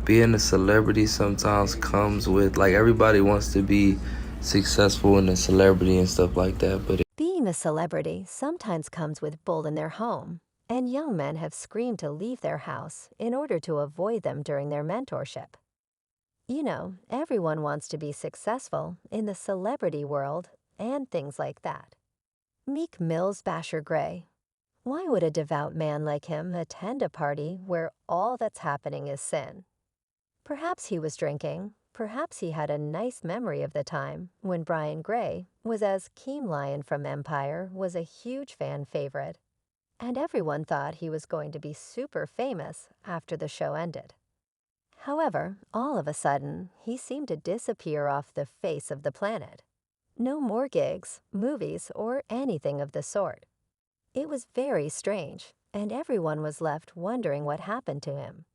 being a celebrity sometimes comes with, like, everybody wants to be successful in a celebrity and stuff like that, but Being a celebrity sometimes comes with bull in their home, and young men have screamed to leave their house in order to avoid them during their mentorship. You know, everyone wants to be successful in the celebrity world and things like that. Meek Mill's Bryshere Gray. Why would a devout man like him attend a party where all that's happening is sin? Perhaps he was drinking. Perhaps he had a nice memory of the time when Brian Gray was as Keen Lion from Empire was a huge fan favorite, and everyone thought he was going to be super famous after the show ended. However, all of a sudden, he seemed to disappear off the face of the planet. No more gigs, movies, or anything of the sort. It was very strange, and everyone was left wondering what happened to him.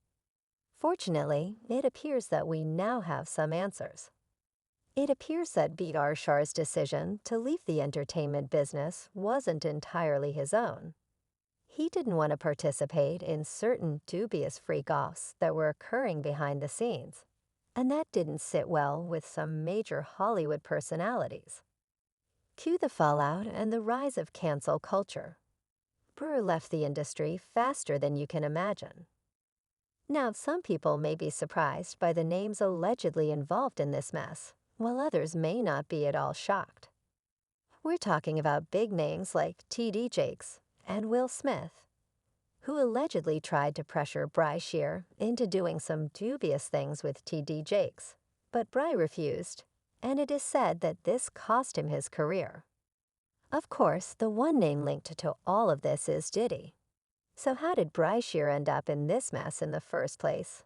Fortunately, it appears that we now have some answers. It appears that Brshare's decision to leave the entertainment business wasn't entirely his own. He didn't want to participate in certain dubious freak-offs that were occurring behind the scenes, and that didn't sit well with some major Hollywood personalities. Cue the fallout and the rise of cancel culture. Bryshere left the industry faster than you can imagine. Now, some people may be surprised by the names allegedly involved in this mess, while others may not be at all shocked. We're talking about big names like T.D. Jakes and Will Smith, who allegedly tried to pressure Bryshere into doing some dubious things with T.D. Jakes, but Bry refused, and it is said that this cost him his career. Of course, the one name linked to all of this is Diddy. So how did Bryshere end up in this mess in the first place?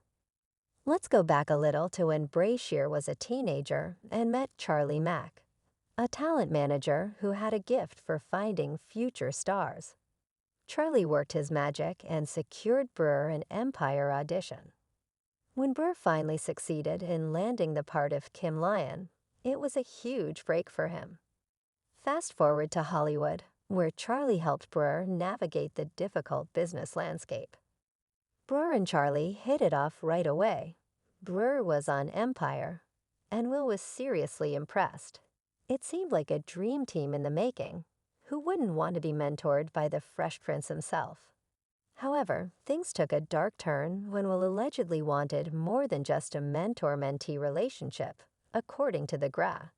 Let's go back a little to when Bryshere was a teenager and met Charlie Mack, a talent manager who had a gift for finding future stars. Charlie worked his magic and secured Bryshere an Empire audition. When Bryshere finally succeeded in landing the part of Kim Lion, it was a huge break for him. Fast forward to Hollywood, where Charlie helped Bryshere navigate the difficult business landscape. Bryshere and Charlie hit it off right away. Bryshere was on Empire, and Will was seriously impressed. It seemed like a dream team in the making. Who wouldn't want to be mentored by the Fresh Prince himself? However, things took a dark turn when Will allegedly wanted more than just a mentor-mentee relationship, according to the Gra.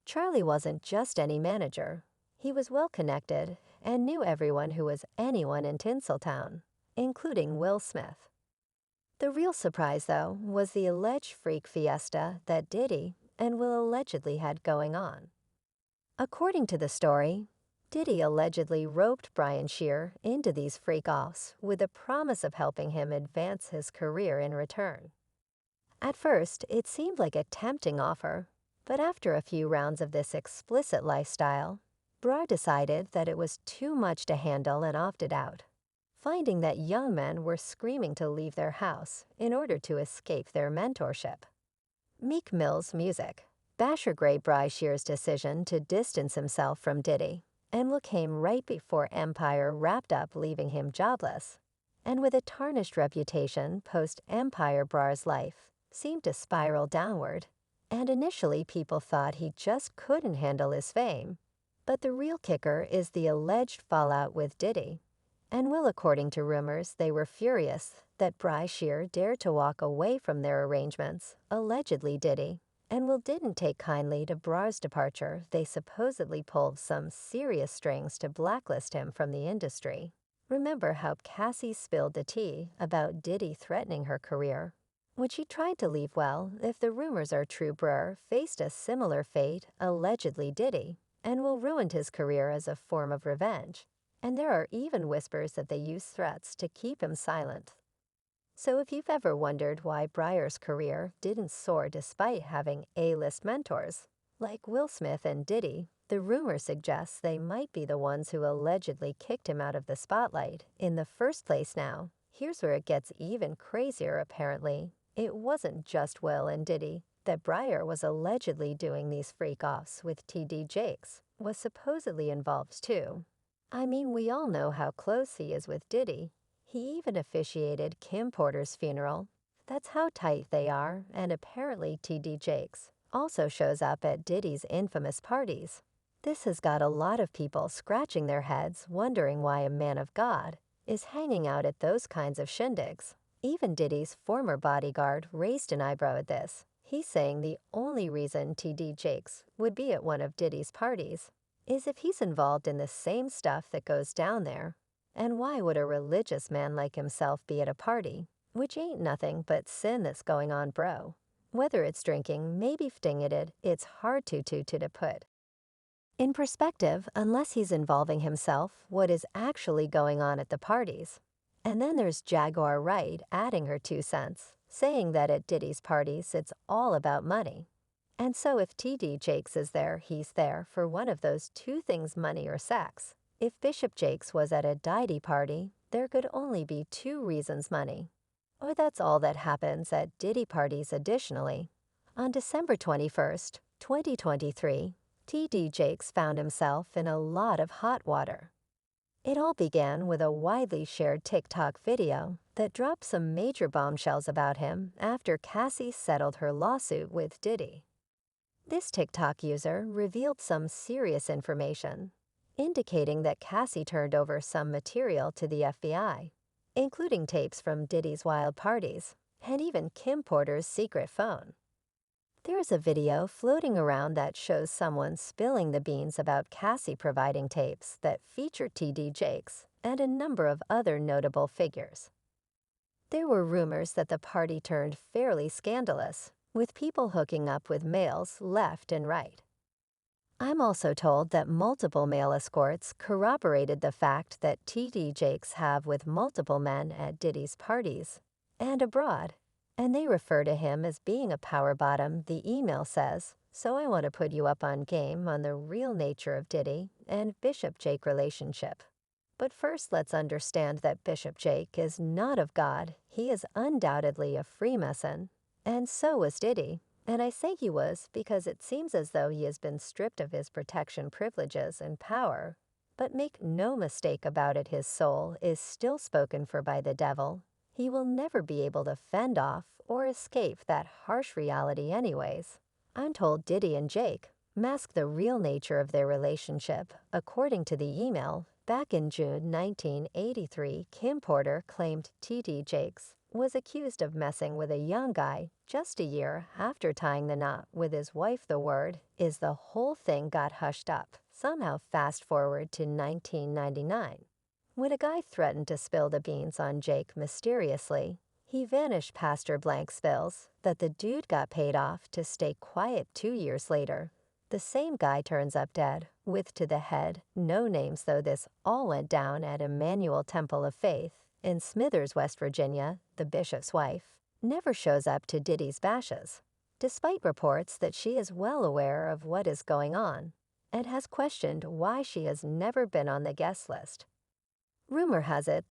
Charlie wasn't just any manager. He was well-connected and knew everyone who was anyone in Tinseltown, including Will Smith. The real surprise, though, was the alleged freak fiesta that Diddy and Will allegedly had going on. According to the story, Diddy allegedly roped Bryshere into these freak-offs with the promise of helping him advance his career in return. At first, it seemed like a tempting offer, but after a few rounds of this explicit lifestyle, Bryshere decided that it was too much to handle and opted out, finding that young men were screaming to leave their house in order to escape their mentorship. Meek Mill's music. Bryshere Gray Bryshere's decision to distance himself from Diddy, and Will came right before Empire wrapped up leaving him jobless, and with a tarnished reputation post-Empire Bryshere's life seemed to spiral downward, and initially people thought he just couldn't handle his fame. But the real kicker is the alleged fallout with Diddy. And Will, according to rumors, they were furious that Bryshere dared to walk away from their arrangements, allegedly Diddy, and Will didn't take kindly to Bryshere's departure. They supposedly pulled some serious strings to blacklist him from the industry. Remember how Cassie spilled the tea about Diddy threatening her career? When she tried to leave, well, if the rumors are true, Bryshere faced a similar fate, allegedly Diddy, and Will ruined his career as a form of revenge. And there are even whispers that they use threats to keep him silent. So if you've ever wondered why Bryshere's career didn't soar despite having A-list mentors, like Will Smith and Diddy, the rumor suggests they might be the ones who allegedly kicked him out of the spotlight in the first place. Now, here's where it gets even crazier apparently. It wasn't just Will and Diddy that Bryshere was allegedly doing these freak-offs with T.D. Jakes was supposedly involved too. I mean, we all know how close he is with Diddy. He even officiated Kim Porter's funeral, That's how tight they are, and apparently T.D. Jakes also shows up at Diddy's infamous parties. This has got a lot of people scratching their heads, wondering why a man of God is hanging out at those kinds of shindigs. Even Diddy's former bodyguard raised an eyebrow at this. He's saying the only reason T.D. Jakes would be at one of Diddy's parties is if he's involved in the same stuff that goes down there. And why would a religious man like himself be at a party, which ain't nothing but sin that's going on, bro? Whether it's drinking, maybe ftinged, it's hard to put in perspective unless he's involving himself what is actually going on at the parties. And then there's Jaguar Wright adding her 2 cents, saying that at Diddy's parties it's all about money. And so if T.D. Jakes is there, he's there for one of those two things, money or sex. If Bishop Jakes was at a Diddy party, there could only be two reasons: money. Or that's all that happens at Diddy parties. Additionally, on December 21st, 2023, T.D. Jakes found himself in a lot of hot water. It all began with a widely shared TikTok video that dropped some major bombshells about him after Cassie settled her lawsuit with Diddy. This TikTok user revealed some serious information, indicating that Cassie turned over some material to the FBI, including tapes from Diddy's wild parties and even Kim Porter's secret phone. There is a video floating around that shows someone spilling the beans about Cassie providing tapes that feature T.D. Jakes and a number of other notable figures. There were rumors that the party turned fairly scandalous, with people hooking up with males left and right. I'm also told that multiple male escorts corroborated the fact that T.D. Jakes have with multiple men at Diddy's parties and abroad, and they refer to him as being a power bottom, the email says. So I want to put you up on game on the real nature of Diddy and Bishop Jake relationship. But first, let's understand that Bishop Jake is not of God. He is undoubtedly a Freemason, and so was Diddy. And I say he was because it seems as though he has been stripped of his protection privileges and power. But make no mistake about it, his soul is still spoken for by the devil. He will never be able to fend off or escape that harsh reality anyways. I'm told Diddy and Jake mask the real nature of their relationship. According to the email, back in June 1983, Kim Porter claimed T.D. Jakes was accused of messing with a young guy just a year after tying the knot with his wife. The word is the whole thing got hushed up. Somehow fast forward to 1999. When a guy threatened to spill the beans on Jake mysteriously, he vanished past her blank spills that the dude got paid off to stay quiet. 2 years later, the same guy turns up dead, with to the head, no names, though this all went down at Emmanuel Temple of Faith in Smithers, West Virginia. The bishop's wife never shows up to Diddy's bashes, despite reports that she is well aware of what is going on and has questioned why she has never been on the guest list. Rumor has it